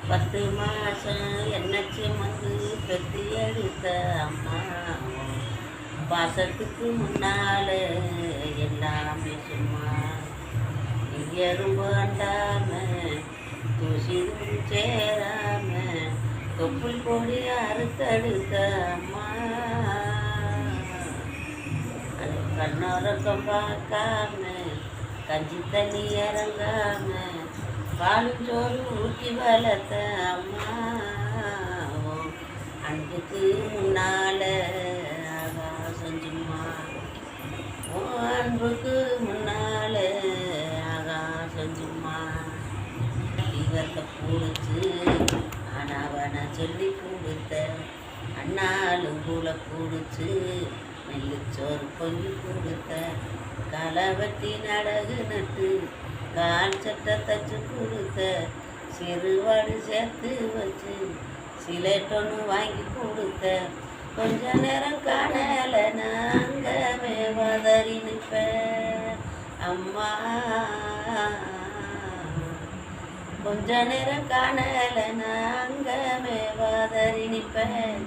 10 மாசம் என்ன சுமந்து பெத்து எடுத்த அம்மா பாசத்துக்கு முன்னால எல்லாமே சும்மா எறும்பு அண்டாம தூசிலும் சேராம தொப்புள் கொடி அறுத்தெடுத்த அம்மா கண்ணோரக்கம் பார்க்காம கஞ்சி தண்ணி இறங்காம பாலும் சோறு ஊற்றி வளர்த்த அம்மா அன்புக்கு முன்னால ஆகாசம் சும்மா அன்புக்கு முன்னால ஆகாசம் சும்மா இவத்தை பிடிச்சி ஆனாவன சொல்லி கொடுத்த அண்ணாலும் கூட பிடிச்சி நெல்லுச்சோறு பொங்கி கொடுத்த களவட்டி நடகு நட்டு கால் சட்டை தச்சு கொடுத்த சிறுவாடு சேர்த்து வச்சு சிலேட்டொன்று வாங்கி கொடுத்த கொஞ்ச நேரம் காணல நாங்கமே வதறி நிற்பேன் அம்மா கொஞ்ச நேரம் காணல நாங்கமே வதறி நிற்பேன்